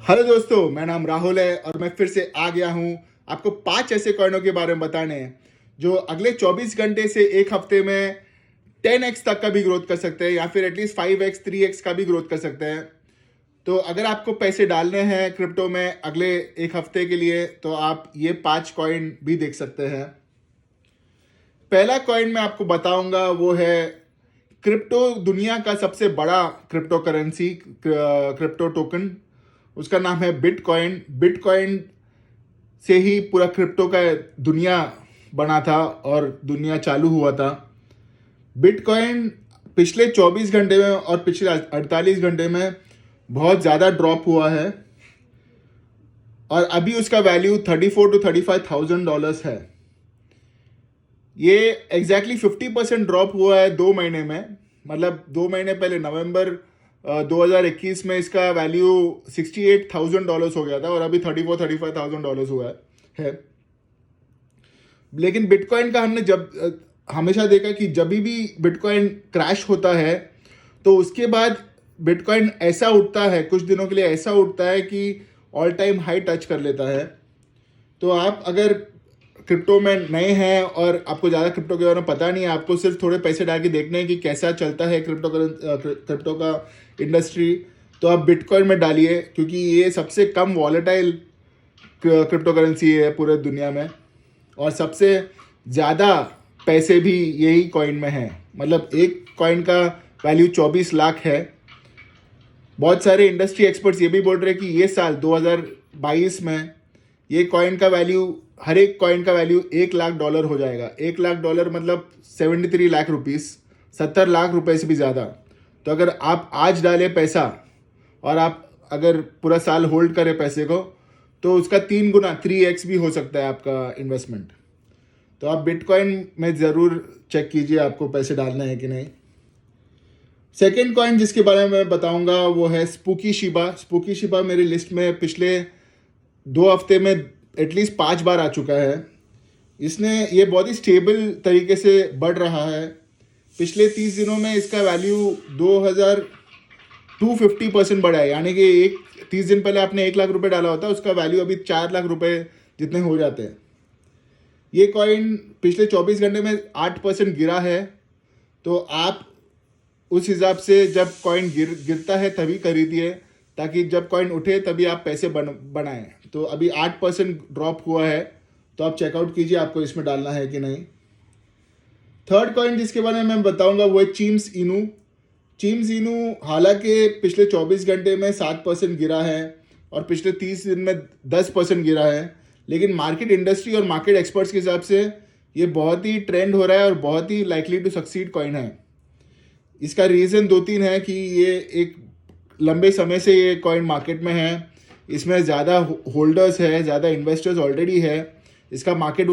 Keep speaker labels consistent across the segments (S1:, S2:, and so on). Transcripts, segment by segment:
S1: Hello दोस्तों, मेरा नाम राहुल है और मैं फिर से आ गया हूँ आपको 5 ऐसे कॉइनों के बारे में बताने जो अगले 24 घंटे से एक हफ्ते में 10x तक का भी ग्रोथ कर सकते हैं या फिर एटलीस्ट 5x 3x का भी ग्रोथ कर सकते हैं। तो अगर आपको पैसे डालने हैं क्रिप्टो में अगले एक हफ्ते के लिए तो आप ये 5 कॉइन भी देख सकते हैं। पहला कॉइन मैं आपको बताऊंगा वो है क्रिप्टो दुनिया का सबसे बड़ा क्रिप्टो करेंसी क्रिप्टो टोकन। उसका नाम है बिटकॉइन। बिटकॉइन से ही पूरा क्रिप्टो का दुनिया बना था और दुनिया चालू हुआ था। बिटकॉइन पिछले 24 घंटे में और पिछले 48 घंटे में बहुत ज़्यादा ड्रॉप हुआ है और अभी उसका वैल्यू 34 to 35,000 डॉलर्स है। ये एग्जैक्टली 50% ड्रॉप हुआ है 2 महीने में। मतलब 2 महीने पहले नवंबर 2021 में इसका वैल्यू 68,000 डॉलर्स हो गया था और अभी 34-35,000 डॉलर्स हुआ है। लेकिन बिटकॉइन का हमने हमेशा देखा कि जब भी बिटकॉइन क्रैश होता है तो उसके बाद बिटकॉइन ऐसा उठता है, कुछ दिनों के लिए ऐसा उठता है कि ऑल टाइम हाई टच कर लेता है। तो आप अगर क्रिप्टो में नए हैं और आपको ज़्यादा क्रिप्टो के बारे में पता नहीं है, आपको सिर्फ थोड़े पैसे डाल के देखने हैं कि कैसा चलता है क्रिप्टो का इंडस्ट्री, तो आप बिटकॉइन में डालिए क्योंकि ये सबसे कम वॉलेटाइल क्रिप्टो करेंसी है पूरे दुनिया में और सबसे ज़्यादा पैसे भी यही कॉइन में हैं। मतलब एक कॉइन का वैल्यू 24 लाख है। बहुत सारे इंडस्ट्री एक्सपर्ट्स ये भी बोल रहे हैं कि ये साल 2022 में ये कॉइन का वैल्यू, हर एक कॉइन का वैल्यू $1 लाख हो जाएगा। $1 लाख मतलब 73 लाख रुपीस, 70 लाख रुपए से भी ज़्यादा। तो अगर आप आज डालें पैसा और आप अगर पूरा साल होल्ड करें पैसे को तो उसका 3 गुना 3x भी हो सकता है आपका इन्वेस्टमेंट। तो आप बिटकॉइन में ज़रूर चेक कीजिए आपको पैसे डालना है कि नहीं। सेकेंड कॉइन जिसके बारे में मैं बताऊंगा वो है स्पूकी शिबा। स्पूकी शिबा मेरी लिस्ट में पिछले 2 हफ्ते में एटलीस्ट 5 बार आ चुका है। ये बहुत ही स्टेबल तरीके से बढ़ रहा है। पिछले 30 दिनों में इसका वैल्यू 250% बढ़ा है। यानी कि 30 दिन पहले आपने 1 लाख रुपए डाला होता, उसका वैल्यू अभी 4 लाख रुपए जितने हो जाते हैं। ये कॉइन पिछले 24 घंटे में 8% गिरा है। तो आप उस हिसाब से जब कॉइन गिरता है तभी खरीदिए ताकि जब कॉइन उठे तभी आप पैसे बनाएं। तो अभी 8% ड्रॉप हुआ है, तो आप चेकआउट कीजिए आपको इसमें डालना है कि नहीं। थर्ड कॉइन जिसके बारे में मैं बताऊंगा वो है चीम्स इनू। चीम्स इनू हालांकि पिछले 24 घंटे में 7% गिरा है और पिछले 30 दिन में 10% गिरा है, लेकिन मार्केट इंडस्ट्री और मार्केट एक्सपर्ट्स के हिसाब से ये बहुत ही ट्रेंड हो रहा है और बहुत ही लाइकली टू सक्सीड कॉइन है। इसका रीज़न 2-3 है कि ये एक लंबे समय से ये कॉइन मार्केट में है। इसमें ज़्यादा होल्डर्स है, ज़्यादा इन्वेस्टर्स ऑलरेडी है। इसका मार्केट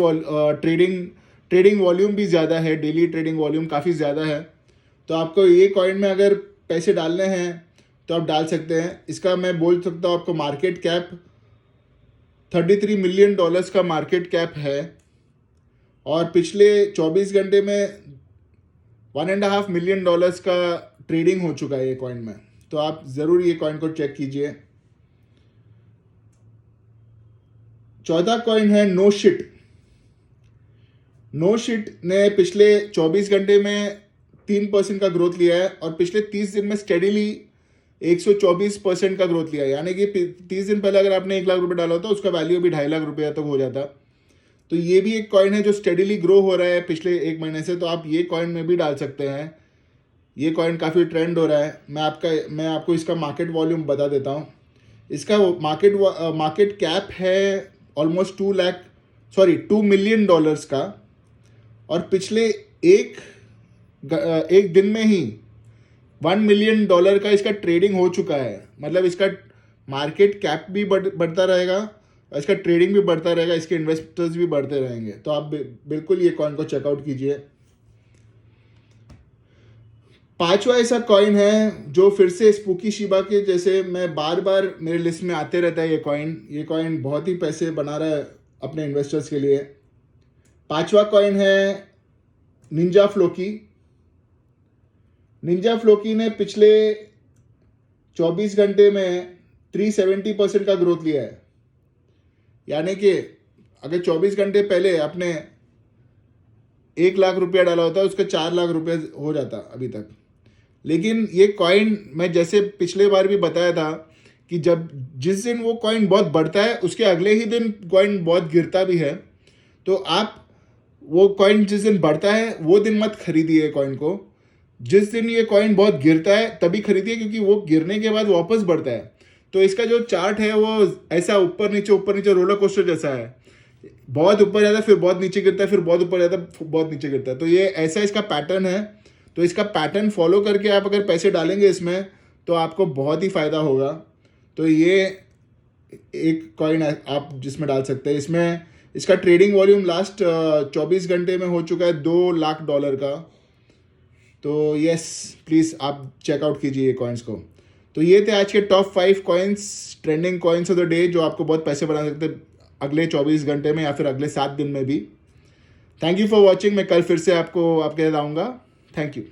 S1: ट्रेडिंग वॉल्यूम भी ज़्यादा है, डेली ट्रेडिंग वॉल्यूम काफ़ी ज़्यादा है। तो आपको ये कॉइन में अगर पैसे डालने हैं तो आप डाल सकते हैं। इसका मैं बोल सकता हूँ आपको मार्केट कैप $33 मिलियन का मार्केट कैप है और पिछले 24 घंटे में $1.5 मिलियन का ट्रेडिंग हो चुका है ये कॉइन में। तो आप ज़रूर ये कॉइन को चेक कीजिए। चौथा कॉइन है नो शिट। नो शिट ने पिछले 24 घंटे में 3% का ग्रोथ लिया है और पिछले 30 दिन में स्टेडीली 124% का ग्रोथ लिया है। यानी कि 30 दिन पहले अगर आपने 1 लाख रुपए डाला होता उसका वैल्यू अभी 2.5 लाख रुपये तक हो जाता। तो ये भी एक कॉइन है जो स्टेडीली ग्रो हो रहा है पिछले 1 महीने से। तो आप ये कॉइन में भी डाल सकते हैं। ये कॉइन काफ़ी ट्रेंड हो रहा है। मैं आपको इसका मार्केट वॉल्यूम बता देता हूँ। इसका मार्केट कैप है ऑलमोस्ट $2 मिलियन का और पिछले एक दिन में ही $1 मिलियन का इसका ट्रेडिंग हो चुका है। मतलब इसका मार्केट कैप भी बढ़ता रहेगा और इसका ट्रेडिंग भी बढ़ता रहेगा, इसके इन्वेस्टर्स भी बढ़ते रहेंगे। तो आप बिल्कुल ये कॉइन को चेकआउट कीजिए। पांचवा ऐसा कॉइन है जो फिर से स्पूकी शिबा के जैसे मैं बार बार मेरे लिस्ट में आते रहता है। ये कॉइन बहुत ही पैसे बना रहा है अपने इन्वेस्टर्स के लिए। पांचवा कॉइन है निंजा फ्लोकी। निंजा फ्लोकी ने पिछले 24 घंटे में 370% का ग्रोथ लिया है। यानी कि अगर 24 घंटे पहले आपने 1 लाख रुपया डाला होता, उसका 4 लाख रुपया हो जाता अभी तक। लेकिन ये कॉइन मैं जैसे पिछले बार भी बताया था कि जब जिस दिन वो कॉइन बहुत बढ़ता है उसके अगले ही दिन कॉइन बहुत गिरता भी है। तो आप वो कॉइन जिस दिन बढ़ता है वो दिन मत खरीदिए कॉइन को। जिस दिन ये कॉइन बहुत गिरता है तभी खरीदिए, क्योंकि वो गिरने के बाद वापस बढ़ता है। तो इसका जो चार्ट है वो ऐसा ऊपर नीचे रोलर कोस्टर जैसा है। बहुत ऊपर जाता है, फिर बहुत नीचे गिरता है, फिर बहुत ऊपर जाता है, बहुत नीचे गिरता है। तो ये ऐसा इसका पैटर्न है। तो इसका पैटर्न फॉलो करके आप अगर पैसे डालेंगे इसमें तो आपको बहुत ही फ़ायदा होगा। तो ये एक कॉइन आप जिसमें डाल सकते हैं। इसमें इसका ट्रेडिंग वॉल्यूम लास्ट 24 घंटे में हो चुका है $2 लाख का। तो यस, प्लीज़ आप चेकआउट कीजिए ये कॉइन्स को। तो ये थे आज के top 5 coins, trending coins of the day, जो आपको बहुत पैसे बना सकते हैं अगले 24 घंटे में या फिर अगले 7 दिन में भी। Thank you for watching. मैं कल फिर से आपको आपके साथ आऊँगा। Thank you.